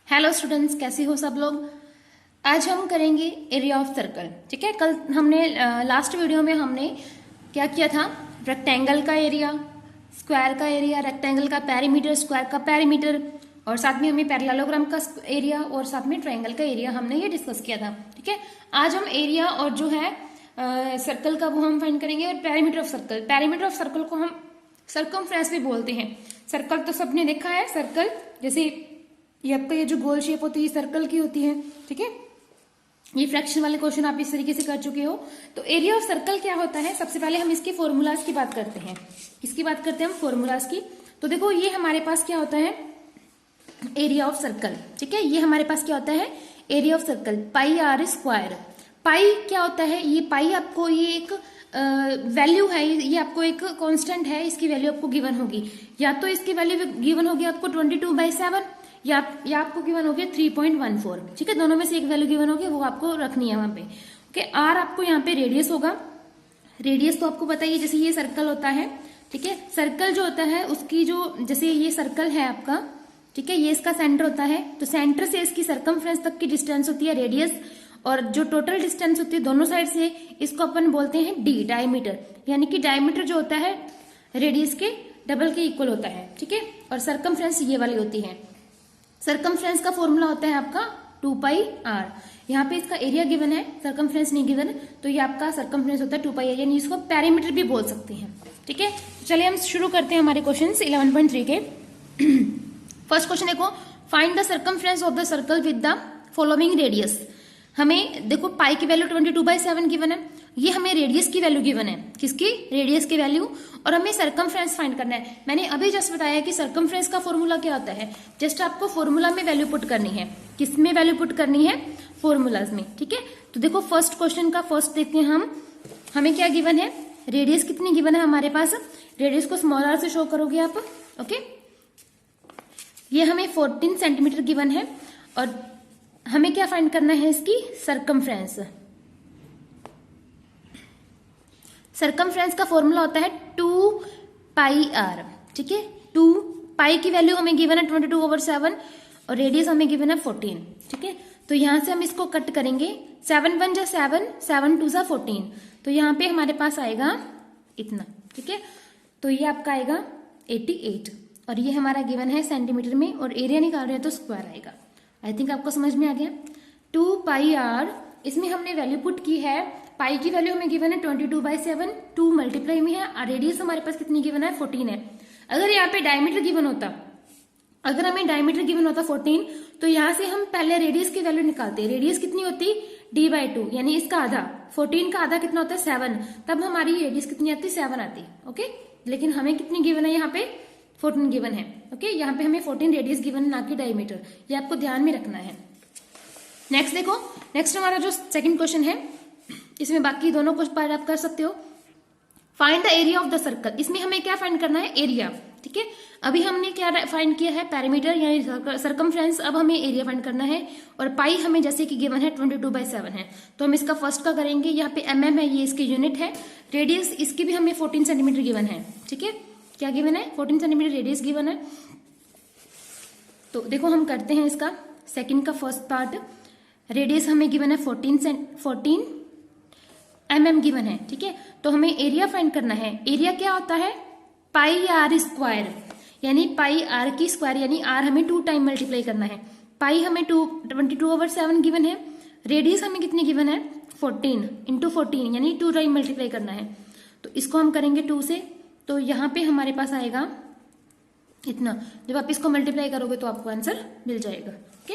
Hello students, कैसे हो सब लोग। आज हम करेंगे एरिया ऑफ सर्कल। ठीक है, कल हमने लास्ट वीडियो में हमने क्या किया था, रेक्टेंगल का एरिया, स्क्वायर का एरिया, रेक्टेंगल का पेरीमीटर, स्क्वायर का पेरीमीटर और साथ में हमें पैरेललोग्राम का एरिया और साथ में ट्रायंगल का एरिया हमने ये डिस्कस किया था। ठीक है, आज हम एरिया और जो है सर्कल का वो हम फाइंड करेंगे और perimeter of circle. Perimeter of circle को हम सर्कमफ्रेंस भी बोलते हैं। सर्कल तो सबने देखा है, सर्कल जैसे ये आपका ये जो गोल शेप होती है सर्कल की होती है। ठीक है, ये फ्रैक्शन वाले क्वेश्चन आप इस तरीके से कर चुके हो। तो एरिया ऑफ सर्कल क्या होता है, सबसे पहले हम इसके फॉर्मूलाज की बात करते हैं। किसकी बात करते हैं हम, फॉर्मूलाज की। तो देखो ये हमारे पास क्या होता है, एरिया ऑफ सर्कल। ठीक है, ये हमारे पास क्या होता है, area of circle, pi r square. Pi क्या होता है, ये पाई आपको ये एक वैल्यू है, ये आपको एक कांस्टेंट है, इसकी वैल्यू आपको गिवन होगी। या तो इसकी वैल्यू गिवन होगी आपको 22/7 या आपको गिवन होगी 3.14। ठीक है, दोनों में से एक वैल्यू गिवन होगी, वो आपको रखनी है वहां पे। ओके, आर आपको यहाँ पे रेडियस होगा। रेडियस तो आपको पता ही है, जैसे ये सर्कल होता है। ठीक है, सर्कल जो होता है उसकी जो, जैसे ये सर्कल है आपका, ठीक है, ये इसका सेंटर होता है। तो सेंटर से इसकी सरकमफ्रेंस तक की डिस्टेंस होती है रेडियस, और जो टोटल डिस्टेंस होती है दोनों साइड से, इसको अपन बोलते हैं डी, डायमीटर। यानी कि डायमीटर जो होता है रेडियस के डबल के इक्वल होता है। ठीक है, और सरकमफ्रेंस ये वाली होती है। सरकमफ्रेंस का फॉर्मूला होता है आपका 2πr। यहाँ पे इसका एरिया गिवन है, सरकमफ्रेंस नहीं गिवन, तो ये आपका सरकमफ्रेंस होता है 2πr, यानी इसको पेरीमीटर भी बोल सकते हैं। ठीक है, चलिए हम शुरू करते हैं हमारे क्वेश्चन 11.3 के। फर्स्ट क्वेश्चन देखो, find the circumference of the circle with the following radius. हमें देखो पाई की वैल्यू 22/7 गिवन है, ये हमें रेडियस की वैल्यू गिवन है। किसकी, रेडियस की वैल्यू, और हमें सरकमफ्रेंस फाइंड करना है। मैंने अभी जस्ट बताया कि सरकमफ्रेंस का फॉर्मूला क्या होता है, जस्ट आपको फॉर्मूला में वैल्यू पुट करनी है। किसमें वैल्यू पुट करनी है, फॉर्मूलाज में। ठीक है, तो देखो फर्स्ट क्वेश्चन का फर्स्ट देखते हैं हम, हमें क्या गिवन है, रेडियस कितनी गिवन है हमारे पास। रेडियस को स्मॉल आर से शो करोगे आप। ओके, ये हमें 14 सेंटीमीटर गिवन है, और हमें क्या फाइंड करना है, इसकी सरकमफ्रेंस। सरकमफ्रेंस का फॉर्मूला होता है 2πr। ठीक है, 2 पाई की वैल्यू हमें गिवन है 22/7 और रेडियस हमें गिवन है 14। ठीक है, तो यहां से हम इसको कट करेंगे, 7 1 जा 7, 7 2 जा 14, तो यहाँ पे हमारे पास आएगा इतना। ठीक है, तो ये आपका आएगा 88, और ये हमारा गिवन है सेंटीमीटर में, और एरिया निकाल रहे हैं तो स्क्वायर आएगा। आई थिंक आपको समझ में आ गया। 2πr, इसमें हमने वैल्यू पुट की है, पाई की वैल्यू हमें गिवन है 22/7, 2 मल्टीप्लाई में है, और रेडियस हमारे पास कितनी गिवन है, 14 है। अगर यहाँ पे डायमीटर गिवन होता, अगर हमें डायमीटर गिवन होता 14, तो यहाँ से हम पहले रेडियस की वैल्यू निकालते। रेडियस कितनी होती, d/2, यानी इसका आधा, 14 का आधा कितना होता है 7, तब हमारी रेडियस कितनी आती, 7 आती। ओके, लेकिन हमें कितनी गिवन है, यहाँ पे 14 गिवन है। ओके, यहाँ पे हमें 14 रेडियस गिवन है, ना कि डायमीटर, ये आपको ध्यान में रखना है। नेक्स्ट देखो, नेक्स्ट हमारा जो सेकंड क्वेश्चन है, इसमें बाकी दोनों कुछ पार्ट आप कर सकते हो। Find the area of the circle, इसमें हमें क्या फाइंड करना है, एरिया। ठीक है, अभी हमने क्या फाइंड किया है, पेरीमीटर यानी सरकमफ्रेंस, अब हमें एरिया फाइंड करना है। और पाई हमें जैसे कि गिवन है 22/7 है, तो हम इसका फर्स्ट का करेंगे। यहाँ पे mm है, ये इसकी यूनिट है। रेडियस इसकी भी हमें 14 सेंटीमीटर गिवन है। ठीक है, क्या गिवन है, 14 सेंटीमीटर रेडियस गिवन है। तो देखो हम करते हैं इसका सेकंड का फर्स्ट पार्ट। रेडियस हमें गिवन है 14 mm गिवन है। ठीक है, तो हमें एरिया फाइंड करना है। एरिया क्या होता है, पाई आर स्क्वायर, यानी पाई आर की स्क्वायर, यानी आर हमें 2 टाइम मल्टीप्लाई करना है। पाई हमें 22/7 गिवन है, रेडियस हमें कितनी गिवन है, 14 × 14, यानी 2 टाइम मल्टीप्लाई करना है। तो इसको हम करेंगे 2 से, तो यहाँ पे हमारे पास आएगा इतना। जब आप इसको मल्टीप्लाई करोगे तो आपको आंसर मिल जाएगा। ओके,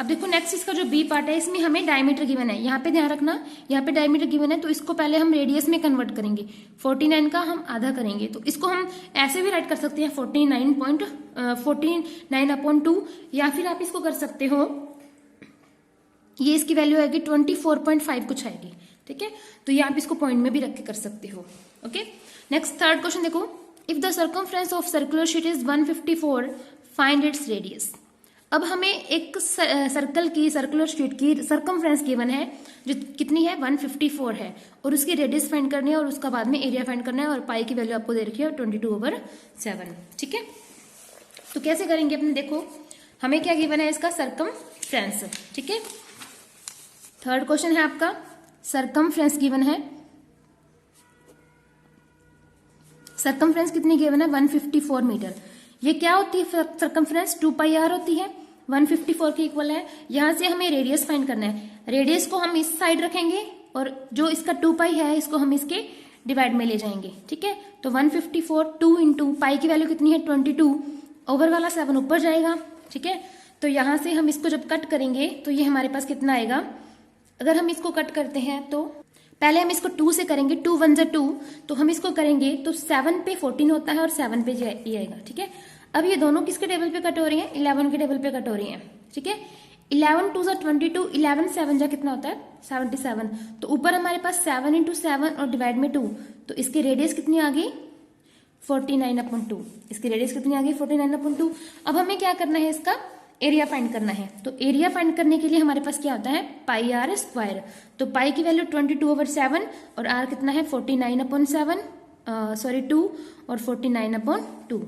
अब देखो नेक्स्ट इसका जो बी पार्ट है, इसमें हमें डायमीटर गिवन है। यहाँ पे ध्यान रखना, यहाँ पे डायमीटर गिवन है, तो इसको पहले हम रेडियस में कन्वर्ट करेंगे। 49 का हम आधा करेंगे, तो इसको हम ऐसे भी राइट कर सकते हैं 49/2, या फिर आप इसको कर सकते हो, ये इसकी वैल्यू आएगी 24.5 कुछ आएगी। ठीक है, तो ये आप इसको पॉइंट में भी रख के कर सकते हो। ओके, नेक्स्ट थर्ड क्वेश्चन देखो, if the circumference of circular sheet is 154, find its radius. अब हमें एक सर्कल की, सर्कुलर शीट की सरकमफ्रेंस गिवन है, जो कितनी है, 154 है, और उसकी रेडियस फाइंड करनी है, और उसका बाद में एरिया फाइंड करना है, और पाई की वैल्यू आपको दे रखी है 22/7। ठीक है, तो कैसे करेंगे अपने, देखो हमें क्या गिवन है इसका, सरकमफ्रेंस। ठीक है, थर्ड क्वेश्चन है आपका सरकमफ्रेंस गिवन है। सरकमफ्रेंस कितनी गिवन है, 154 मीटर। ये क्या होती है सरकमफ्रेंस, 2πr होती है, 154 के इक्वल है। यहां से हमें रेडियस फाइंड करना है। रेडियस को हम इस साइड रखेंगे और जो इसका 2π है इसको हम इसके डिवाइड में ले जाएंगे। ठीक है, तो 154 2 इंटू पाई की वैल्यू कितनी है 22, ओवर वाला 7 ऊपर जाएगा। ठीक है, तो यहां से हम इसको जब कट करेंगे तो ये हमारे पास कितना आएगा, अगर हम इसको कट करते हैं तो पहले हम इसको 2 से करेंगे, 2 1 2, तो हम इसको करेंगे तो 7 पे 14 होता है और 7 पे ये आएगा। ठीक है, अब ये दोनों किसके टेबल पे कट हो रही हैं, 11 के टेबल पे कट हो रही हैं। ठीक है, 11 2 22, 11 7 जा कितना होता है 77, तो ऊपर हमारे पास 7 इंटू 7 और डिवाइड में 2, तो इसकी रेडियस कितनी आ गई 49/2। इसकी रेडियस कितनी आ गई 49/2। अब हमें क्या करना है, इसका एरिया फाइंड करना है। तो एरिया फाइंड करने के लिए हमारे पास क्या होता है, पाई आर स्क्वायर। तो पाई की वैल्यू 22/7 और आर कितना है 49/7, 2 और 49/2।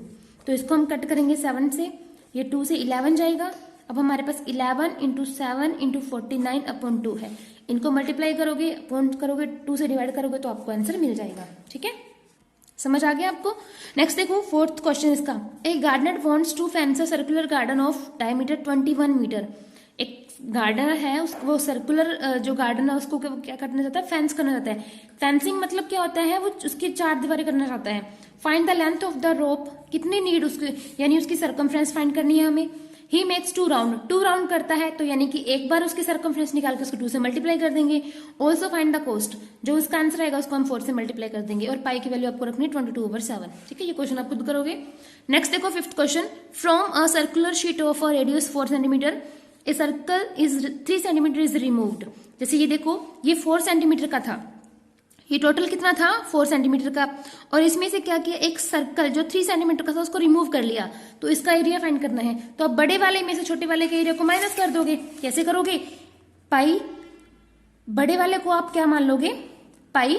तो इसको हम कट करेंगे 7 से, ये 2 से 11 जाएगा। अब हमारे पास 11 इंटू 7 इंटू 49/2 है। इनको मल्टीप्लाई करोगे, अपॉन करोगे, 2 से डिवाइड करोगे तो आपको आंसर मिल जाएगा। ठीक है, समझ आ गया आपको। नेक्स्ट देखो फोर्थ क्वेश्चन इसका, a gardener wants to fence a circular garden of diameter 21 metre. एक गार्डनर है, वो सर्कुलर जो गार्डन है उसको क्या करना चाहता है, फेंस करना चाहता है। फेंसिंग मतलब क्या होता है, वो उसकी 4 दीवारें करना चाहता है। Find the length of the rope, कितनी नीड उसकी, यानी उसकी सरकमफ्रेंस फाइंड करनी है हमें। ही मेक्स 2 राउंड, 2 राउंड करता है, तो यानी कि एक बार उसकी सरकमफ्रेंस निकाल के उसको 2 से मल्टीप्लाई कर देंगे। ऑल्सो फाइंड द कॉस्ट, जो उसका आंसर आएगा उसको हम 4 से मल्टीप्लाई कर देंगे। और पाई की वैल्यू आपको रखनी है 22/7। ठीक है, ये क्वेश्चन आप खुद करोगे। नेक्स्ट देखो fifth question, from a circular sheet of a radius 4 centimetre a circle is 3 centimetre is removed. जैसे ये देखो, ये 4 सेंटीमीटर का था, ये टोटल कितना था 4 सेंटीमीटर का, और इसमें से क्या किया, एक सर्कल जो 3 सेंटीमीटर का था उसको रिमूव कर लिया। तो इसका एरिया फाइंड करना है। तो अब बड़े वाले में से छोटे वाले के एरिया को माइनस कर दोगे। कैसे करोगे, पाई बड़े वाले को आप क्या मान लोगे, पाई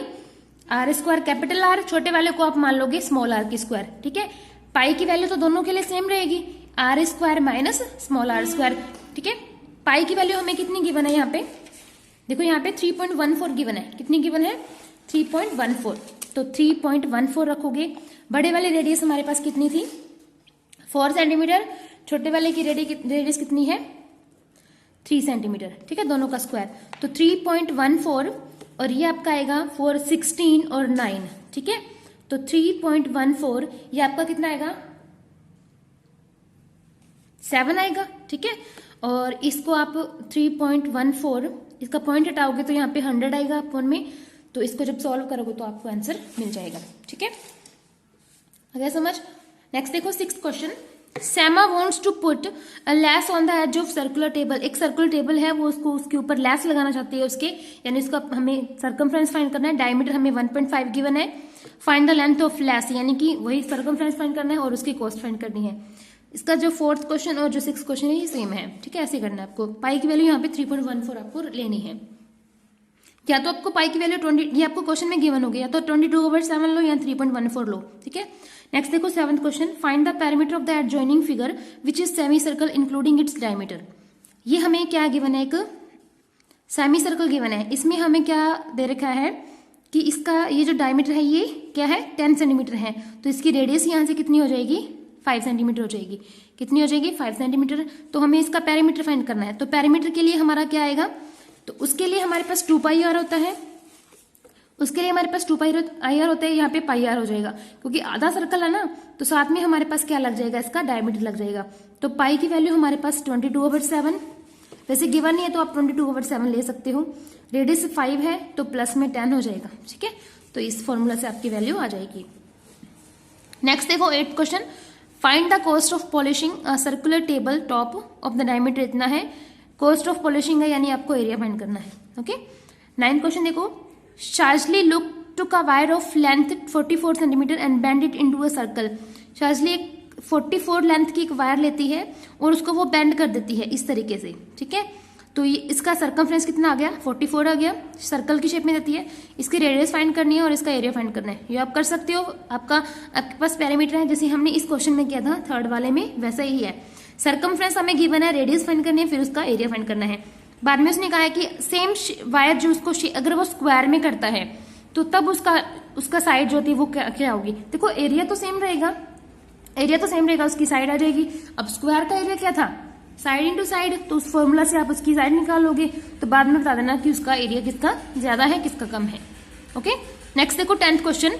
आर स्क्वायर कैपिटल आर, छोटे वाले को आप मान लोगे स्मॉल आर की स्क्वायर। ठीक है, पाई की वैल्यू तो दोनों के लिए सेम रहेगी, R square minus small R square. ठीक है, पाई की वैल्यू हमें कितनी गिवन है, यहाँ पे देखो, यहाँ पे 3.14 गिवन है। कितनी गिवन है 3.14, तो 3.14 रखोगे। बड़े वाले रेडियस हमारे पास कितनी थी 4 सेंटीमीटर, छोटे वाले की रेडियस कितनी है 3 सेंटीमीटर। ठीक है, दोनों का स्क्वायर, तो 3.14 और ये आपका आएगा 4 16 और 9। ठीक है, तो 3.14 ये आपका कितना आएगा 7 आएगा। ठीक है, और इसको आप 3.14 इसका पॉइंट हटाओगे तो यहाँ पे 100 आएगा अपॉन में, तो इसको जब सॉल्व करोगे तो आपको आंसर मिल जाएगा। ठीक है, आ गया समझ। नेक्स्ट देखो 6th question, Saima wants to put a lace on the edge of circular table. एक सर्कुलर टेबल है, वो उसको उसके ऊपर लैस लगाना चाहती है उसके, यानी उसका हमें सर्कमफ्रेंस फाइंड करना है। डायमीटर हमें 1.5 गिवन है। Find the length of lace, यानी कि वही सर्कमफ्रेंस फाइंड करना है और उसकी कॉस्ट फाइंड करनी है। इसका जो 4th क्वेश्चन और जो 6th क्वेश्चन है ये सेम है। ठीक है, ऐसे करना है आपको। पाई की वैल्यू यहाँ पे 3.14 आपको लेनी है। या तो आपको पाई की वैल्यू 20, ये आपको क्वेश्चन में गिवन हो गया, या तो 22/7 लो या 3.14 लो। ठीक है, नेक्स्ट देखो 7th question, find the parameter of the adjoining figure which is semi circle including its diameter. ये हमें क्या गिवन है, एक सेमी सर्कल गिवन है। इसमें हमें क्या दे रखा है कि इसका ये जो डायमीटर है ये क्या है 10 सेंटीमीटर है, तो इसकी रेडियस यहाँ से कितनी हो जाएगी 5 सेंटीमीटर हो जाएगी। कितनी हो जाएगी 5 सेंटीमीटर। तो हमें इसका पैरामीटर फाइंड करना है। तो पैरामीटर के लिए हमारा क्या आएगा, तो उसके लिए हमारे पास 2πr होता है, उसके लिए हमारे पास 2πr होता है, यहाँ पे πr हो जाएगा, क्योंकि आधा सर्कल है ना, तो साथ में हमारे पास क्या लग जाएगा, इसका डायमीटर लग जाएगा। तो पाई की वैल्यू हमारे पास 22/7, वैसे गिवन नहीं है तो आप 22/7 ले सकते हो। रेडियस 5 है तो प्लस में 10 हो जाएगा। ठीक है, तो इस फॉर्मूला से आपकी वैल्यू आ जाएगी। नेक्स्ट देखो 8th question, find the cost of polishing a circular table top of the diameter इतना है। कॉस्ट ऑफ पॉलिशिंग है, यानी आपको एरिया फाइंड करना है। ओके, 9th क्वेश्चन देखो, Shazli look took a wire of length 44 centimetre and bend it into a circle. Shazli एक 44 length की एक वायर लेती है और उसको वो बेंड कर देती है इस तरीके से। ठीक है, तो ये इसका सरकमफ्रेंस कितना आ गया, 44 आ गया। सर्कल की शेप में रहती है, इसकी रेडियस फाइंड करनी है और इसका एरिया फाइंड करना है। ये आप कर सकते हो, आपके पास पैरामीटर है जैसे हमने इस क्वेश्चन में किया था थर्ड वाले में, वैसा ही है। सरकमफ्रेंस हमें गिवन है, रेडियस फाइंड करनी है, फिर उसका एरिया फाइंड करना है। बाद में उसने कहा है कि सेम वायर जो उसको अगर वो स्क्वायर में करता है तो तब उसका साइड जो होती है वो क्या होगी। देखो एरिया तो सेम रहेगा, उसकी साइड आ जाएगी। अब स्क्वायर का एरिया क्या था, साइड इंटू साइड, तो उस फॉर्मूला से आप उसकी साइड निकालोगे तो बाद में बता देना कि उसका एरिया किसका ज्यादा है किसका कम है। ओके, नेक्स्ट देखो 10th क्वेश्चन।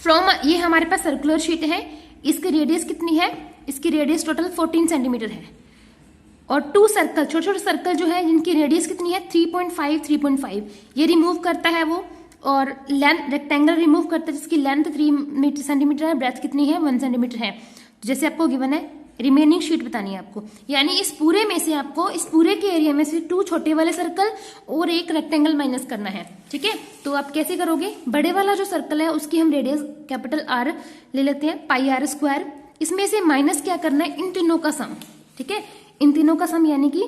फ्रॉम, ये हमारे पास सर्कुलर शीट है, इसकी रेडियस कितनी है, इसकी रेडियस टोटल 14 सेंटीमीटर है और 2 सर्कल, छोटे छोटे सर्कल जो है जिनकी रेडियस कितनी है 3.5 ये रिमूव करता है वो, और लेंथ रेक्टेंगल रिमूव करता है जिसकी लेंथ 3 सेंटीमीटर है, ब्रेथ कितनी है 1 सेंटीमीटर है। जैसे आपको गिवन है, रिमेनिंग शीट बतानी है आपको, यानी इस पूरे में से आपको इस पूरे के एरिया में से 2 छोटे वाले सर्कल और 1 रेक्टेंगल माइनस करना है। ठीक है, तो आप कैसे करोगे, बड़े वाला जो सर्कल है उसकी हम रेडियस कैपिटल आर ले लेते हैं, पाई आर स्क्वायर, इसमें से माइनस क्या करना है, इन तीनों का सम। ठीक है, इन तीनों का सम यानी कि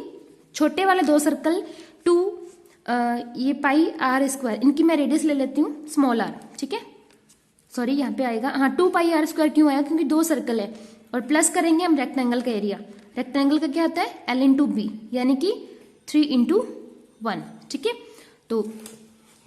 छोटे वाले 2 सर्कल 2 ये पाई आर स्क्वायर, इनकी मैं रेडियस ले लेती हूँ स्मॉल आर। ठीक है, सॉरी यहाँ पे आएगा, हाँ 2 पाई आर स्क्वायर क्यों आया, क्योंकि 2 सर्कल है, और प्लस करेंगे हम रेक्टेंगल का एरिया। रेक्टेंगल का क्या होता है, L इंटू बी, यानी कि 3 इंटू 1। ठीक है, तो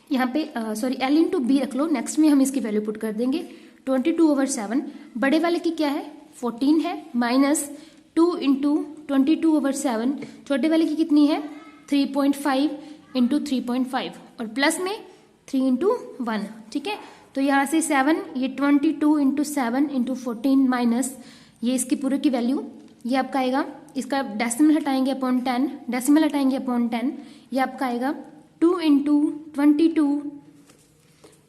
यहाँ पे सॉरी L इंटू बी रख लो, नेक्स्ट में हम इसकी वैल्यू पुट कर देंगे 22/7। बड़े वाले की क्या है 14 है, माइनस 2 इंटू 22/7, छोटे वाले की कितनी है 3.5 इंटू 3.5, और प्लस में 3 इंटू 1। ठीक है, तो यहाँ से 7, ये 22 इंटू 7 इंटू 14 माइनस ये इसकी पूरे की वैल्यू, ये आपका आएगा, इसका डेसिमल हटाएंगे अपॉन 10, डेसिमल हटाएंगे अपॉन 10, ये आपका आएगा 2 इंटू 22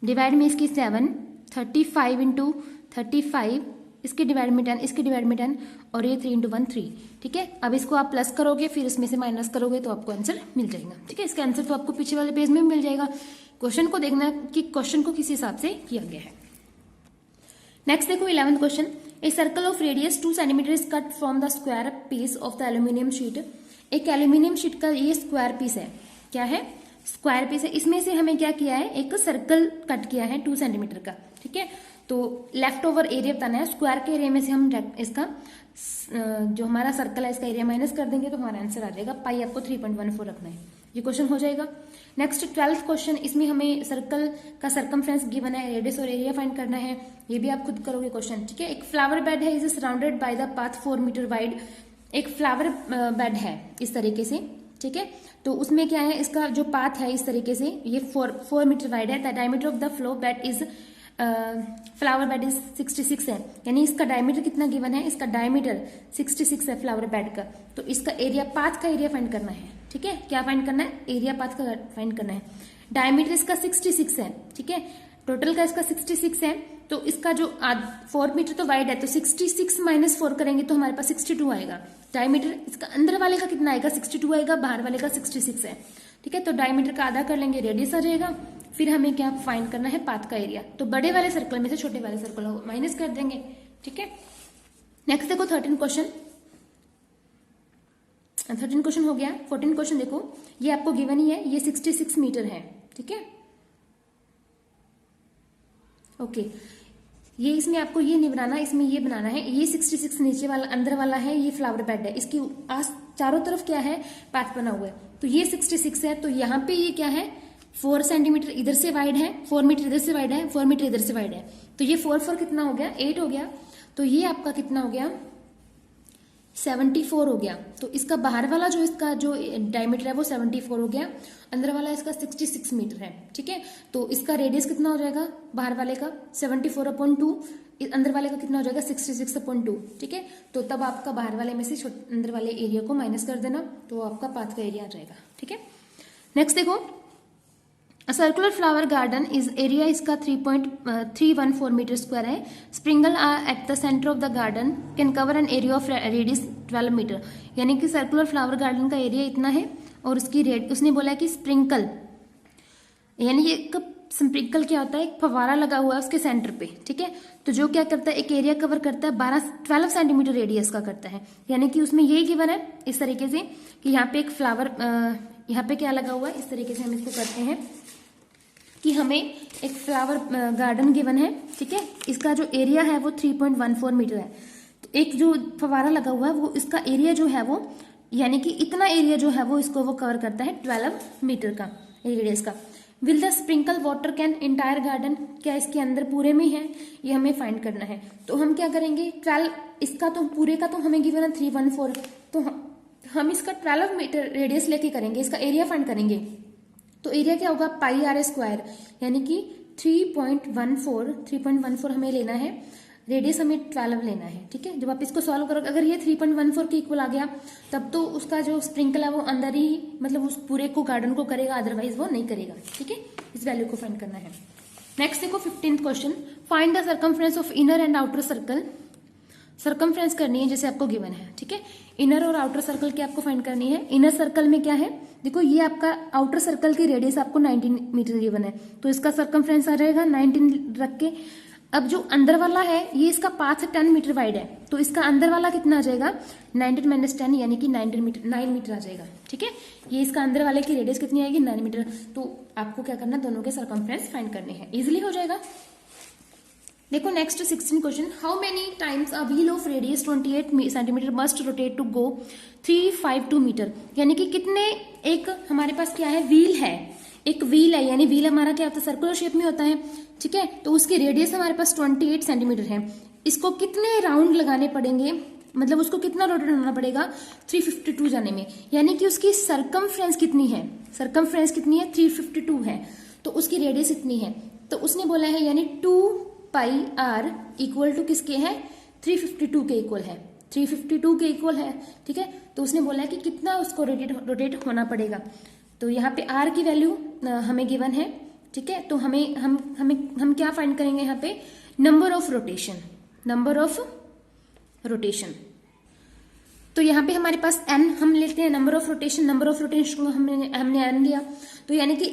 डिवाइड में इसकी 7, 35 इंटू 35, इसके डिवाइड में 10, इसके डिवाइड में 10, और ये 3 इंटू 1 3। ठीक है, अब इसको आप प्लस करोगे फिर इसमें से माइनस करोगे तो आपको आंसर मिल जाएगा। ठीक है, इसका आंसर तो आपको पीछे वाले पेज में मिल जाएगा, क्वेश्चन को देखना कि क्वेश्चन को किस हिसाब से किया गया है। नेक्स्ट देखो 11th question. A circle of radius 2 centimetre is cut from the square piece of the aluminium sheet. एक एल्यूमिनियम शीट का ये स्क्वायर पीस है, क्या है स्क्वायर पीस है, इसमें से हमें क्या किया है, एक सर्कल कट किया है 2 सेंटीमीटर का। ठीक है, तो लेफ्ट ओवर एरिया बताना है, स्क्वायर के एरिया में से हम इसका जो हमारा सर्कल है इसका एरिया माइनस कर देंगे तो हमारा आंसर आ जाएगा। पाई आपको 3.14 रखना है, ये क्वेश्चन हो जाएगा। नेक्स्ट 12th क्वेश्चन, इसमें हमें सर्कल का सर्कमफ्रेंस गिवन है, रेडियस और एरिया फाइंड करना है, ये भी आप खुद करोगे क्वेश्चन। ठीक है, एक फ्लावर बेड है, is surrounded by the path 4 metre wide. एक फ्लावर बेड है इस तरीके से, ठीक है, तो उसमें क्या है, इसका जो पाथ है इस तरीके से, ये 4 मीटर वाइड है। The diameter of the flower bed is 66 है, यानी इसका डायमीटर कितना गिवन है, इसका डायमीटर 66 है फ्लावर बेड का। तो इसका एरिया, पाथ का एरिया फाइंड करना है। ठीक है, क्या फाइंड करना है, एरिया पाथ का फाइंड करना है। डायमीटर इसका 66 है, ठीक है, टोटल का इसका 66 है, तो इसका जो 4 मीटर तो वाइड है, तो 66 माइनस 4 करेंगे तो हमारे पास 62 आएगा। डायमीटर इसका अंदर वाले का कितना आएगा, 62 आएगा, बाहर वाले का 66 है। ठीक है, तो डायमीटर का आधा कर लेंगे, रेडियस आ जाएगा, फिर हमें क्या फाइंड करना है, पाथ का एरिया। तो बड़े वाले सर्कल में से छोटे वाले सर्कल को माइनस कर देंगे। ठीक है, नेक्स्ट देखो 13 क्वेश्चन। 13 क्वेश्चन हो गया। 14 क्वेश्चन देखो, ये आपको गिवन ही है, ये 66 मीटर है। ठीक है, ओके, ये इसमें आपको ये नहीं बनाना, इसमें ये बनाना है। ये 66 नीचे वाला, अंदर वाला है, ये फ्लावर बेड है, इसकी चारों तरफ क्या है, पाथ बना हुआ है। तो ये 66 है, तो यहाँ पे ये क्या है, 4 सेंटीमीटर इधर से वाइड है, 4 मीटर इधर से वाइड है, 4 मीटर इधर से वाइड है, तो ये 4 कितना हो गया, 8 हो गया। तो ये आपका कितना हो गया, 74 हो गया। तो इसका बाहर वाला जो इसका जो डायमीटर है वो 74 हो गया, अंदर वाला इसका 66 मीटर है। ठीक है, तो इसका रेडियस कितना हो जाएगा, बाहर वाले का 74/2, अंदर वाले का कितना हो जाएगा 66/2। ठीक है, तो तब आपका बाहर वाले में से अंदर वाले एरिया को माइनस कर देना, तो आपका पाथ का एरिया आ जाएगा। ठीक है, नेक्स्ट देखो, A circular flower garden is area इसका 3.314 मीटर स्क्वायर है। Sprinkler at the centre of the garden can cover an area of radius 12 metre, यानी कि सर्कुलर फ्लावर गार्डन का एरिया इतना है और उसकी उसने बोला है कि स्प्रिंकल यानी ये स्प्रिंकल क्या होता है, एक फवारा लगा हुआ है उसके सेंटर पे, ठीक है। तो जो क्या करता है, एक एरिया कवर करता है 12 सेंटीमीटर रेडियस का करता है। यानी कि उसमें यही गिवन है इस तरीके से कि यहाँ पे एक फ्लावर, यहाँ पे क्या लगा हुआ है, इस तरीके से हम इसको करते हैं कि हमें एक फ्लावर गार्डन गिवन है, ठीक है। इसका जो एरिया है वो 3.14 मीटर है। तो एक जो फवारा लगा हुआ है वो इसका एरिया जो है वो, यानी कि इतना एरिया जो है वो इसको वो कवर करता है 12 मीटर का रेडियस का। Will the sprinkle water can entire garden, क्या इसके अंदर पूरे में है, ये हमें फाइंड करना है। तो हम क्या करेंगे, 12, इसका तो पूरे का तो हमें गिवन है 314, तो हम इसका 12 मीटर रेडियस लेके करेंगे, इसका एरिया फाइंड करेंगे। तो एरिया क्या होगा, पाई आर स्क्वायर, यानी कि 3.14 हमें लेना है, रेडियस हमें 12 लेना है, ठीक है। जब आप इसको सॉल्व करोगे, अगर ये 3.14 के इक्वल आ गया तब तो उसका जो स्प्रिंकल है वो अंदर ही, मतलब उस पूरे को गार्डन को करेगा, अदरवाइज वो नहीं करेगा, ठीक है। इस वैल्यू को फाइंड करना है। नेक्स्ट देखो 15th question, find the circumference of inner and outer circle. Circumference करनी है जैसे आपको गिवन है, ठीक है। इनर और आउटर सर्कल की आपको फाइंड करनी है। इनर सर्कल में क्या है, देखो ये आपका आउटर सर्कल की रेडियस आपको 19 मीटर गिवन है, तो इसका सर्कमफ्रेंस आ जाएगा 19 रख के। अब जो अंदर वाला है ये इसका पाथ 10 मीटर वाइड है, तो इसका अंदर वाला कितना आ जाएगा, 19 - 10 यानी कि 9 मीटर आ जाएगा, ठीक है। ये इसका अंदर वाले की रेडियस कितनी आएगी, 9 मीटर। तो आपको क्या करना, दोनों के सर्कमफ्रेंस फाइंड करने हैं, इजिली हो जाएगा। देखो next 16 question, how many times a wheel of radius 28 centimetre must rotate to go 352 metre, यानी कि कितने, एक हमारे पास क्या है, व्हील है, एक व्हील है, यानी व्हील हमारा क्या होता है, सर्कुलर शेप में होता है, ठीक है। तो उसकी रेडियस हमारे पास 28 सेंटीमीटर है। इसको कितने राउंड लगाने पड़ेंगे, मतलब उसको कितना रोटेट होना पड़ेगा 352 जाने में, यानी कि उसकी सरकमफ्रेंस कितनी है, सरकमफ्रेंस कितनी है, 352 है, तो उसकी रेडियस इतनी है। तो उसने बोला है यानी 2 पाई आर इक्वल टू किसके है, 352 के इक्वल है, 352 के इक्वल है, ठीक है। तो उसने बोला है कि कितना उसको रोटेट होना पड़ेगा। तो यहाँ पे आर की वैल्यू हमें गिवन है, ठीक है। तो हम क्या फाइंड करेंगे यहाँ पे, number of rotation, number of rotation. तो यहाँ पे हमारे पास n हम लेते हैं, नंबर ऑफ रोटेशन को हमने n लिया, तो यानी कि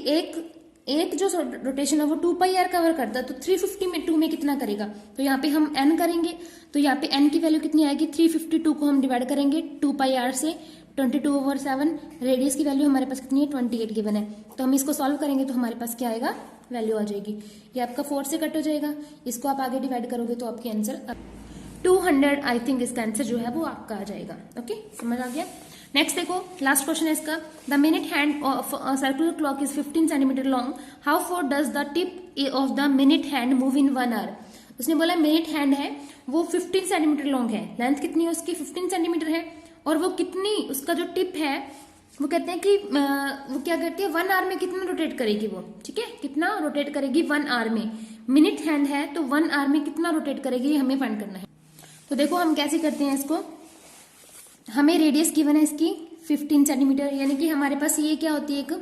एक जो रोटेशन है वो 2 पाई आर कवर करता है, तो 352 में कितना करेगा, तो यहाँ पे हम n करेंगे। तो यहाँ पे n की वैल्यू कितनी आएगी, 352 को हम डिवाइड करेंगे 2 पाई आर से, 22/7, रेडियस की वैल्यू हमारे पास कितनी है, 28 गिवन है। तो हम इसको सॉल्व करेंगे तो हमारे पास क्या आएगा, वैल्यू आ जाएगी, ये आपका 4 से कट हो जाएगा, इसको आप आगे डिवाइड करोगे तो आपके आंसर 200, आई थिंक इसका आंसर जो है वो आपका आ जाएगा। ओके, समझ आ गया। नेक्स्ट देखो लास्ट क्वेश्चन है इसका, the minute hand of circular clock is 15 centimetre long, how far does the tip of the minute hand move in 1 hour. उसने बोला मिनट हैंड है वो 15 सेंटीमीटर लॉन्ग है, लेंथ कितनी है उसकी, 15 सेंटीमीटर है, और वो कितनी, उसका जो टिप है वो कहते हैं कि वो क्या करती है, 1 आवर में कितना रोटेट करेगी वो, ठीक है, कितना रोटेट करेगी 1 आवर में। मिनट हैंड है तो 1 आवर में कितना रोटेट करेगी ये हमें फाइंड करना है। तो देखो हम कैसे करते हैं इसको, हमें रेडियस गिवन है इसकी 15 सेंटीमीटर, यानी कि हमारे पास ये क्या होती है, एक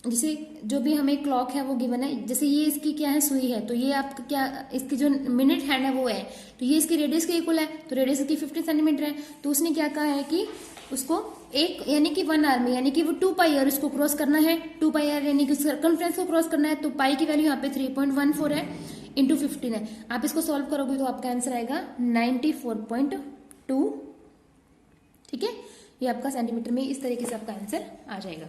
जैसे जो भी हमें क्लॉक है वो गिवन है, जैसे ये इसकी क्या है, सुई है, तो ये आपका क्या, इसकी जो मिनट हैंड है वो है, तो ये इसकी रेडियस के इक्वल है, तो रेडियस इसकी 15 सेंटीमीटर है। तो उसने क्या कहा है कि उसको एक यानी कि 1 आवर में, यानी कि वो 2 पाई आर इसको क्रॉस करना है, 2 पाई आर यानी कि सर्कमफ्रेंस को क्रॉस करना है। तो पाई की वैल्यू यहाँ पे 3.14 है इंटू 15 है, आप इसको सॉल्व करोगे तो आपका आंसर आएगा 94.2, ठीक है। ये आपका सेंटीमीटर में इस तरीके से आपका आंसर आ जाएगा।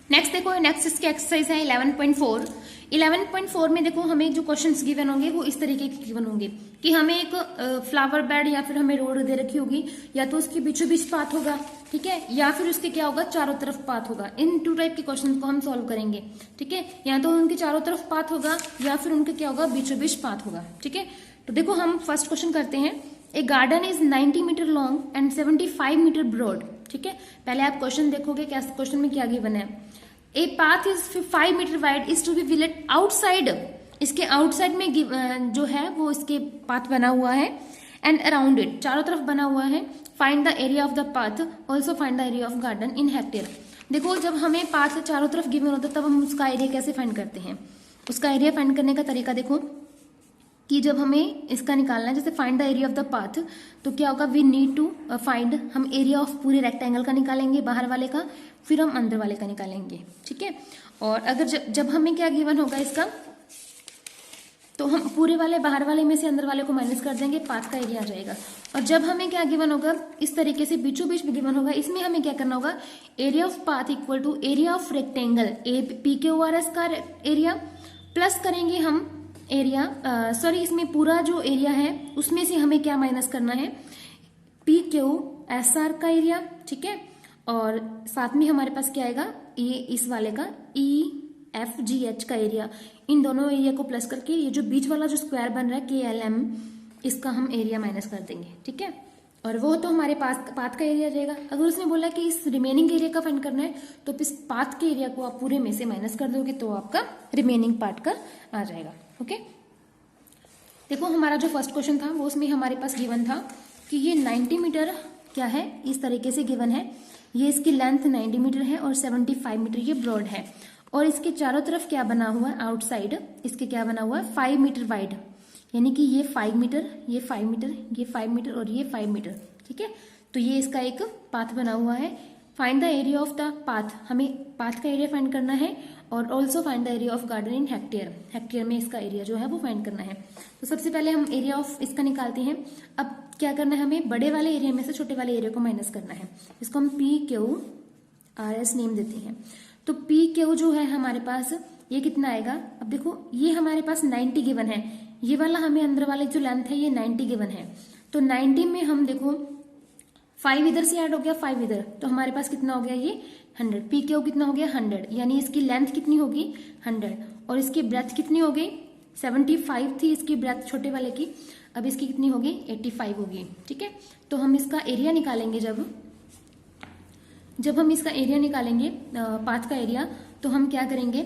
नेक्स्ट देखो, नेक्स्ट इसकी एक्सरसाइज है 11.4। 11.4 में देखो हमें जो क्वेश्चंस गिवन होंगे वो इस तरीके के गिवन होंगे कि हमें एक फ्लावर बेड या फिर हमें रोड दे रखी होगी, या तो उसके बीचों बीच पाथ होगा, ठीक है, या फिर उसके क्या होगा, चारों तरफ पाथ होगा। इन 2 टाइप के क्वेश्चन को हम सॉल्व करेंगे, ठीक है, या तो उनके चारों तरफ पाथ होगा या फिर उनके क्या होगा, बीचों बीच पाथ होगा, ठीक है। तो देखो हम फर्स्ट क्वेश्चन करते हैं, a garden is 90 metre long and 75 metre broad, ठीक है। पहले आप क्वेश्चन देखोगे क्या क्वेश्चन में क्या गिवन है, a path is 5 metre wide is to be laid outside, इसके आउटसाइड में जो है वो इसके पाथ बना हुआ है, एंड अराउंड इट, चारों तरफ बना हुआ है। Find the area of the path, also find the area of garden in hectare. देखो जब हमें पाथ चारों तरफ गिवन होता है तब हम उसका एरिया कैसे फाइंड करते हैं, उसका एरिया फाइंड करने का तरीका देखो कि जब हमें इसका निकालना है, जैसे find the area of the path, तो क्या होगा, वी नीड टू फाइंड, हम एरिया ऑफ पूरे रेक्टेंगल का निकालेंगे, बाहर वाले का, फिर हम अंदर वाले का निकालेंगे, ठीक है। और अगर जब हमें क्या गिवन होगा इसका, तो हम पूरे वाले बाहर वाले में से अंदर वाले को माइनस कर देंगे, पाथ का एरिया आ जाएगा। और जब हमें क्या गिवन होगा, इस तरीके से बीचों बीच में गिवन होगा, इसमें हमें क्या करना होगा, area of path equal to area of rectangle PQRS का एरिया प्लस करेंगे हम एरिया इसमें पूरा जो एरिया है उसमें से हमें क्या माइनस करना है, PQSR का एरिया, ठीक है। और साथ में हमारे पास क्या आएगा, ये इस वाले का EFGH का एरिया, इन दोनों एरिया को प्लस करके ये जो बीच वाला जो स्क्वायर बन रहा है KLM, इसका हम एरिया माइनस कर देंगे, ठीक है। और वो तो हमारे पास पाथ का एरिया रहेगा। अगर उसने बोला कि इस रिमेनिंग एरिया का फाइंड करना है, तो इस पाथ के एरिया को आप पूरे में से माइनस कर दोगे तो आपका रिमेनिंग पार्ट का आ जाएगा। ओके, देखो हमारा जो फर्स्ट क्वेश्चन था वो उसमें हमारे पास गिवन था कि ये 90 मीटर क्या है, इस तरीके से गिवन है, ये इसकी लेंथ 90 मीटर है और 75 मीटर ये ब्रॉड है, और इसके चारों तरफ क्या बना हुआ है, आउटसाइड इसके क्या बना हुआ है, 5 मीटर वाइड, यानी कि ये 5 मीटर, ये 5 मीटर, ये 5 मीटर और ये 5 मीटर, ठीक है। तो ये इसका एक पाथ बना हुआ है। Find the area of the path, हमें पाथ का एरिया फाइंड करना है, और also find the area of garden in hectare, hectare में इसका एरिया जो है वो फाइंड करना है। तो सबसे पहले हम एरिया ऑफ इसका निकालते हैं। अब क्या करना है, हमें बड़े वाले एरिया में से छोटे वाले एरिया को माइनस करना है। इसको हम PQRS नेम देते हैं। तो PQ जो है हमारे पास ये कितना आएगा, अब देखो ये हमारे पास 90 गिवन है, ये वाला हमें अंदर वाले जो लेंथ है ये 90 गिवन है। तो 90 में हम देखो 5 इधर से ऐड हो गया, 5 इधर, तो हमारे पास कितना हो गया ये 100। PQ कितना हो गया 100, यानी इसकी लेंथ कितनी होगी 100, और इसकी ब्रेथ कितनी हो गई 75 थी इसकी ब्रेथ छोटे वाले की, अब इसकी कितनी होगी 85 होगी, ठीक है। तो हम इसका एरिया निकालेंगे, जब हम इसका एरिया निकालेंगे पाथ का एरिया, तो हम क्या करेंगे,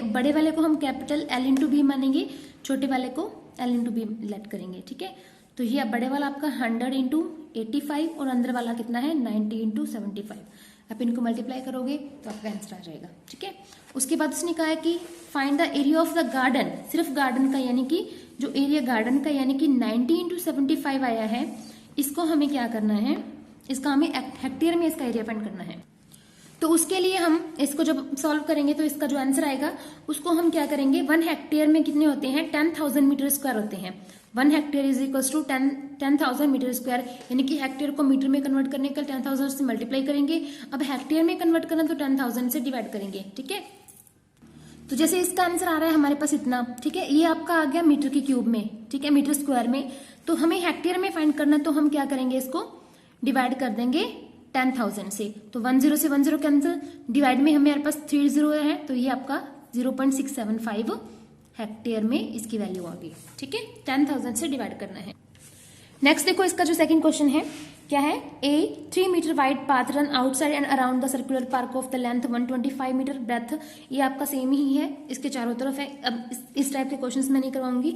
बड़े वाले को हम कैपिटल L/B मानेंगे, छोटे वाले को L/B लेट करेंगे, ठीक है। तो ये बड़े वाला आपका 100 × 85 और अंदर वाला कितना है 90 × 75। आप इनको मल्टीप्लाई करोगे तो आपका आंसर आ जाएगा, ठीक है। उसके बाद उसने कहा है कि find the area of the garden, सिर्फ गार्डन का, यानी कि जो एरिया गार्डन का यानी कि 90 × 75 आया है, इसको हमें क्या करना है, इसका हमें हेक्टेयर में इसका एरिया फाइंड करना है। तो उसके लिए हम इसको जब सॉल्व करेंगे तो इसका जो आंसर आएगा उसको हम क्या करेंगे, 1 हेक्टेयर में कितने होते हैं 10,000 मीटर स्क्वायर होते हैं। 1 hectare is equal to 10,000 metre square, यानी कि हेक्टेयर को मीटर में कन्वर्ट करने का 10,000 से मल्टीप्लाई करेंगे। अब हेक्टेयर में कन्वर्ट करना तो 10,000 से डिवाइड करेंगे, ठीक है। तो जैसे इसका आंसर आ रहा है हमारे पास इतना, ठीक है, ये आपका आ गया मीटर के क्यूब में, ठीक है, मीटर स्क्वायर में। तो हमें हेक्टेयर में फाइंड करना, तो हम क्या करेंगे, इसको डिवाइड कर देंगे 10,000 से। तो 10 से 10 कैंसिल, डिवाइड में हमारे पास 3 0 है, तो ये आपका 0.675 हेक्टेयर में इसकी वैल्यू आ गई, ठीक है। 10,000 से डिवाइड करना है। नेक्स्ट देखो इसका जो सेकंड क्वेश्चन है क्या है, A 3 metre wide path run outside and around the circular park of the length 125 metre breadth. ये आपका सेम ही है, इसके चारों तरफ है। अब इस टाइप के क्वेश्चंस मैं नहीं करवाऊंगी,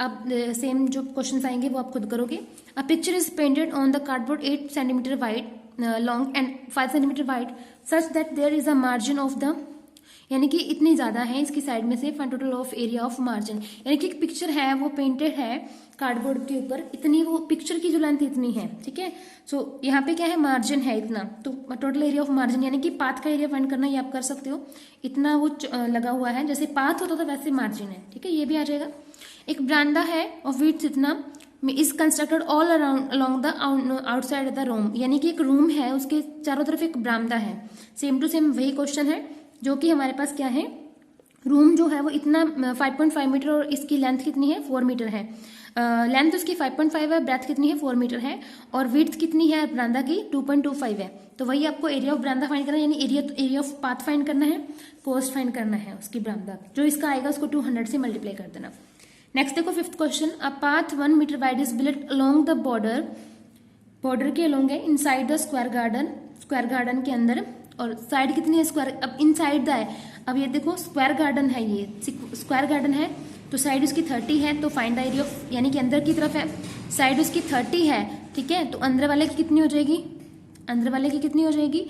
अब सेम जो क्वेश्चंस आएंगे वो आप खुद करोगे। A picture is painted on the cardboard 8 centimetre wide long and 5 centimetre wide such that there is a margin of the, यानी कि इतनी ज्यादा है इसकी साइड में से, total of area of margin, यानी कि एक पिक्चर है वो पेंटेड है कार्डबोर्ड के ऊपर, इतनी वो पिक्चर की जो लेंथ इतनी है, ठीक है। सो यहाँ पे क्या है, मार्जिन है इतना, तो टोटल एरिया ऑफ मार्जिन यानी कि पाथ का एरिया फाइंड करना, ये आप कर सकते हो। इतना वो लगा हुआ है, जैसे पाथ होता था वैसे मार्जिन है, ठीक है, ये भी आ जाएगा। एक ब्रांडा है ऑफ विड्थ इतना is constructed all around along the outside the room, यानी कि एक रूम है उसके चारों तरफ एक ब्रांडा है। सेम टू सेम वही क्वेश्चन है, जो कि हमारे पास क्या है, रूम जो है वो इतना 5.5 मीटर और इसकी लेंथ कितनी है 4 मीटर है। लेंथ उसकी 5.5 है, ब्रेथ कितनी है 4 मीटर है, और विड्थ कितनी है ब्रांडा की 2.25 है। तो वही आपको एरिया ऑफ ब्रांडा फाइंड करना है, यानी एरिया ऑफ पाथ फाइंड करना है, कोस्ट फाइंड करना है उसकी ब्रांडा, जो इसका आएगा उसको 200 से मल्टीप्लाई कर देना। नेक्स्ट देखो fifth question, a path 1 metre wide is built along the border, border के अलोंग है inside the square garden, square garden के अंदर, और साइड कितनी है स्क्वायर, अब इनसाइड द है। अब ये देखो स्क्वायर गार्डन है, ये स्क्वायर गार्डन है, तो साइड उसकी 30 है, तो फाइंड द एरिया ऑफ, यानी कि अंदर की तरफ है, साइड उसकी 30 है, ठीक है, तो अंदर वाले की कितनी हो जाएगी, अंदर वाले की कितनी हो जाएगी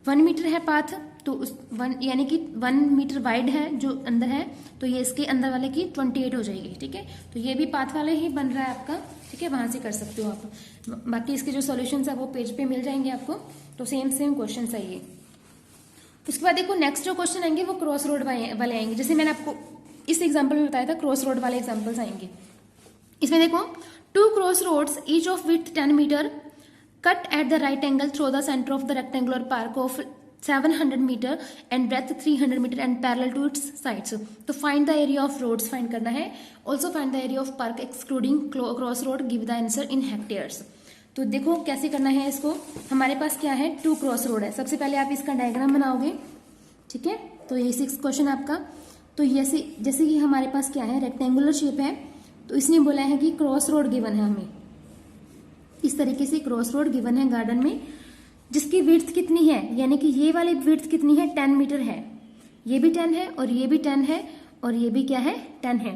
1 मीटर है पाथ, तो उस 1 यानी कि 1 मीटर वाइड है जो अंदर है, तो ये इसके अंदर वाले की 28 हो जाएगी, ठीक है। तो ये भी पाथ वाले ही बन रहा है आपका, ठीक है, वहां से कर सकते हो आप। बाकी इसके जो सॉल्यूशंस है वो पेज पे मिल जाएंगे आपको, तो सेम क्वेश्चन है ये। उसके बाद देखो नेक्स्ट जो क्वेश्चन आएंगे वो क्रॉस रोड वाले आएंगे, जैसे मैंने आपको इस एग्जाम्पल में बताया था क्रॉस रोड वाले एग्जाम्पल्स आएंगे। इसमें देखो 2 cross roads each of width 10 metre cut at the right angle through the centre of the rectangular park of 700 metre and breadth 300 metre and parallel to its sides. तो find the area of roads find करना है, also find the area of park excluding cross road, give the answer in hectares. तो देखो कैसे करना है इसको, हमारे पास क्या है 2 क्रॉस रोड है। सबसे पहले आप इसका डायग्राम बनाओगे, ठीक है। तो ये 6 क्वेश्चन आपका। तो जैसे कि हमारे पास क्या है रेक्टेंगुलर शेप है, तो इसने बोला है कि क्रॉस रोड गिवन है हमें, इस तरीके से क्रॉस रोड गिवन है गार्डन में, जिसकी विड्थ कितनी है, यानी कि ये वाली विड्थ कितनी है 10 मीटर है, ये भी 10 है और ये भी 10 है और ये भी क्या है 10 है।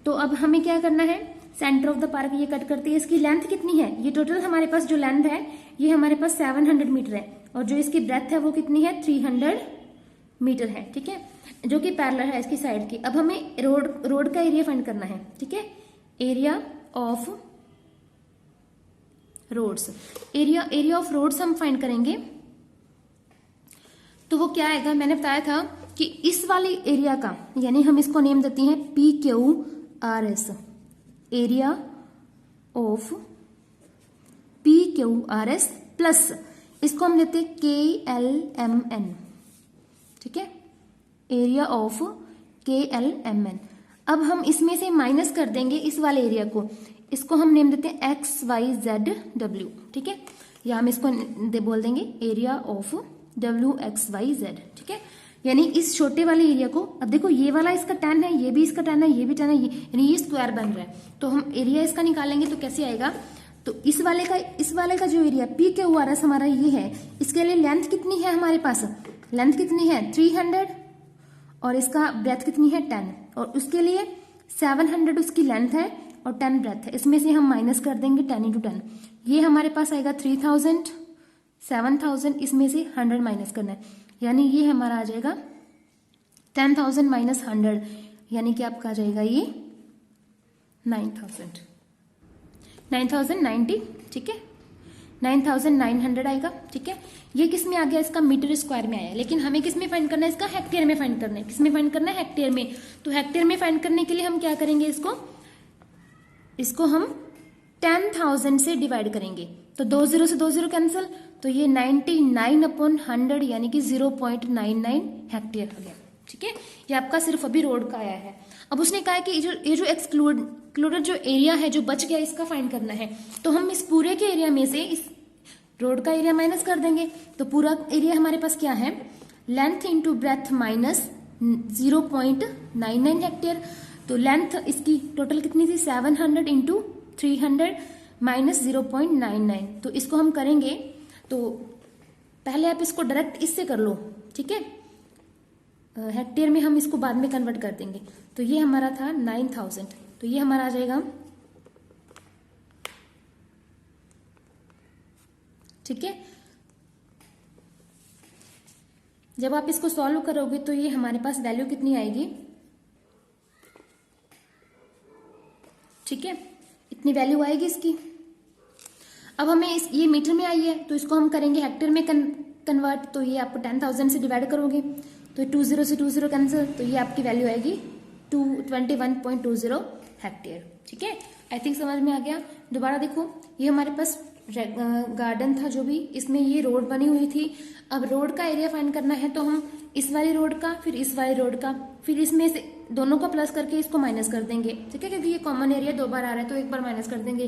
तो अब हमें क्या करना है, सेंटर ऑफ द पार्क ये कट करती है, इसकी लेंथ कितनी है, ये टोटल हमारे पास जो लेंथ है ये हमारे पास 700 मीटर है और जो इसकी ब्रेथ है वो कितनी है 300 मीटर है, ठीक है, जो कि पैरेलल है इसकी साइड की। अब हमें रोड का एरिया फाइंड करना है, ठीक है, area of roads, area of roads हम फाइंड करेंगे। तो वो क्या आएगा, मैंने बताया था कि इस वाली एरिया का, यानी हम इसको नेम देते हैं PQRS, area of PQRS plus इसको हम लेते हैं KLMN, ठीक है, एरिया ऑफ KLMN। अब हम इसमें से माइनस कर देंगे इस वाले एरिया को, इसको हम नेम देते हैं XYZW, ठीक है, या हम इसको बोल देंगे एरिया ऑफ WXYZ, ठीक है। यानी इस छोटे वाले एरिया को, अब देखो ये वाला इसका 10 है, ये भी इसका 10 है, ये भी 10 है, यानी ये स्क्वायर बन रहा है, तो हम एरिया इसका निकालेंगे तो कैसे आएगा, तो इस वाले का जो एरिया PQRS हमारा ये है, इसके लिए लेंथ कितनी है हमारे पास, लेंथ कितनी है 300 और इसका ब्रेथ कितनी है 10 और उसके लिए 700 उसकी लेंथ है और 10 ब्रेथ है, इसमें से हम माइनस कर देंगे 10 × 10, ये हमारे पास आएगा 3000, 7000, इसमें से 100 माइनस करना है, यानी ये हमारा आ जाएगा 10,000 माइनस 100, यानी कि आपका आ जाएगा ये 9090, ठीक है, 9900 आएगा, ठीक है। ये किस में आ गया, इसका मीटर स्क्वायर में आया, लेकिन हमें किस में फाइंड करना है, इसका हेक्टेयर में फाइंड करना है। किस में फाइंड करना है, हेक्टेयर में। तो हेक्टेयर में फाइंड करने के लिए हम क्या करेंगे, इसको हम 10,000 से डिवाइड करेंगे, तो 2 0 से 2 0 कैंसिल, तो ये 99/100 यानी कि 0.99 हेक्टेयर हो गया, ठीक है। ये आपका सिर्फ अभी रोड का आया है। अब उसने कहा है कि ये जो एक्सक्लूडेड जो एरिया है जो बच गया, इसका फाइंड करना है, तो हम इस पूरे के एरिया में से इस रोड का एरिया माइनस कर देंगे, तो पूरा एरिया हमारे पास क्या है, length into breadth minus 0.99 hectare. तो लेंथ इसकी टोटल कितनी थी 700 × 300 माइनस 0.99, तो इसको हम करेंगे, तो पहले आप इसको डायरेक्ट इससे कर लो, ठीक है, हेक्टेयर में हम इसको बाद में कन्वर्ट कर देंगे। तो ये हमारा था 9000, तो ये हमारा आ जाएगा, ठीक है। जब आप इसको सॉल्व करोगे तो ये हमारे पास वैल्यू कितनी आएगी, ठीक है, इतनी वैल्यू आएगी इसकी। अब हमें ये मीटर में आई है, तो इसको हम करेंगे हेक्टेयर में कन्वर्ट, तो ये आपको 10,000 से डिवाइड करोगे, तो 2 0 से 2 0 कैंसिल, तो ये आपकी वैल्यू आएगी 21.20 हेक्टेयर, ठीक है। आई थिंक समझ में आ गया। दोबारा देखो, ये हमारे पास गार्डन था जो भी, इसमें ये रोड बनी हुई थी। अब रोड का एरिया फाइंड करना है, तो हम इस वाली रोड का, फिर इस वाली रोड का, फिर इसमें से दोनों को प्लस करके इसको माइनस कर देंगे, ठीक है, क्योंकि ये कॉमन एरिया 2 बार आ रहा है तो 1 बार माइनस कर देंगे।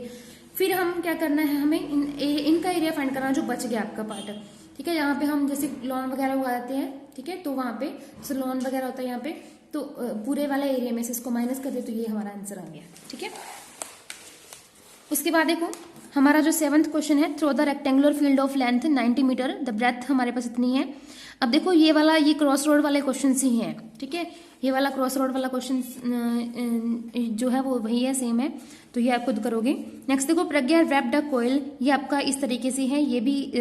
फिर हम क्या करना है, हमें इनका एरिया फाइंड करना जो बच गया आपका पार्ट, ठीक है। यहाँ पे हम जैसे लॉन वगैरह उगाते हैं, ठीक है, तो वहां पे जैसे लॉन वगैरह होता है यहाँ पे, तो पूरे वाले एरिया में से इसको माइनस कर दे, तो ये हमारा आंसर आ गया, ठीक है। उसके बाद देखो हमारा जो 7th क्वेश्चन है, through the rectangular field of length 90 metre, the breadth हमारे पास इतनी है। अब देखो ये क्रॉस रोड वाले क्वेश्चन ही हैं, ठीक है, ये वाला क्रॉस रोड वाला क्वेश्चन जो है वो वही है, सेम है, तो ये आप खुद करोगे। नेक्स्ट देखो, प्रज्ञा रैप्ड अ कोयल, ये आपका इस तरीके से है, ये भी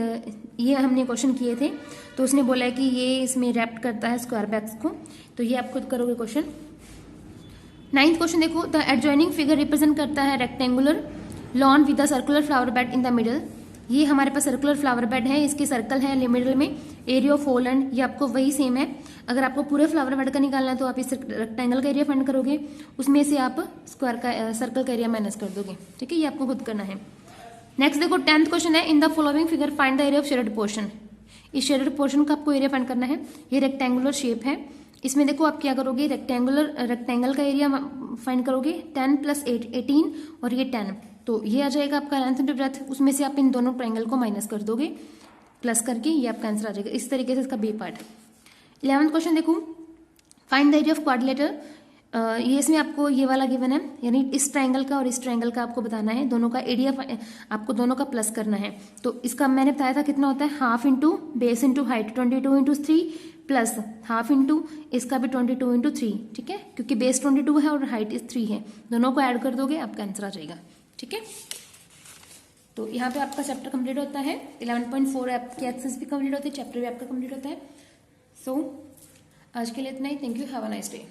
ये हमने क्वेश्चन किए थे, तो उसने बोला है कि ये इसमें रैप्ड करता है स्क्वायर बैग्स को, तो ये आप खुद करोगे क्वेश्चन। 9th क्वेश्चन देखो, द एडजॉइनिंग फिगर रिप्रेजेंट करता है rectangular lawn with the circular flower bed in the middle, ये हमारे पास सर्कुलर फ्लावर बेड है, इसके सर्कल है मिडिल में, एरिया ऑफ होल एंड ये आपको वही सेम है। अगर आपको पूरे फ्लावर बेड का निकालना है तो आप इस रेक्टेंगल का एरिया फाइंड करोगे, उसमें से आप स्क्वायर का सर्कल का एरिया माइनस कर दोगे। ठीक है, ये आपको खुद करना है। नेक्स्ट देखो 10th क्वेश्चन है, in the following figure find the area of shaded portion. इस शेडेड पोर्शन का आपको एरिया फाइंड करना है। ये रेक्टेंगुलर शेप है, इसमें देखो आप क्या करोगे, रेक्टेंगल का एरिया फाइंड करोगे 10 + 8 18 और ये 10, तो ये आ जाएगा आपका लेंथ इंटू ब्रेथ। उसमें से आप इन दोनों ट्रायंगल को माइनस कर दोगे प्लस करके, ये आपका आंसर आ जाएगा। इस तरीके से इसका बी पार्ट। 11th क्वेश्चन देखो, find the area of quadrilateral. ये इसमें आपको ये वाला गिवन है, यानी इस ट्रायंगल का और इस ट्रायंगल का आपको बताना है, दोनों का एरिया आपको दोनों का प्लस करना है। तो इसका मैंने बताया था कितना होता है, half into base into height 22 × 3 plus half into इसका भी 22 × 3। ठीक है, क्योंकि बेस 22 है और हाइट 3 है, दोनों को ऐड कर दोगे आपका आंसर आ जाएगा। ठीक है, तो यहाँ पे आपका चैप्टर कंप्लीट होता है। 11.4 आपकी एक्सेस भी कंप्लीट होती है, चैप्टर भी आपका कंप्लीट होता है। सो आज के लिए इतना ही। Thank you, have a nice day.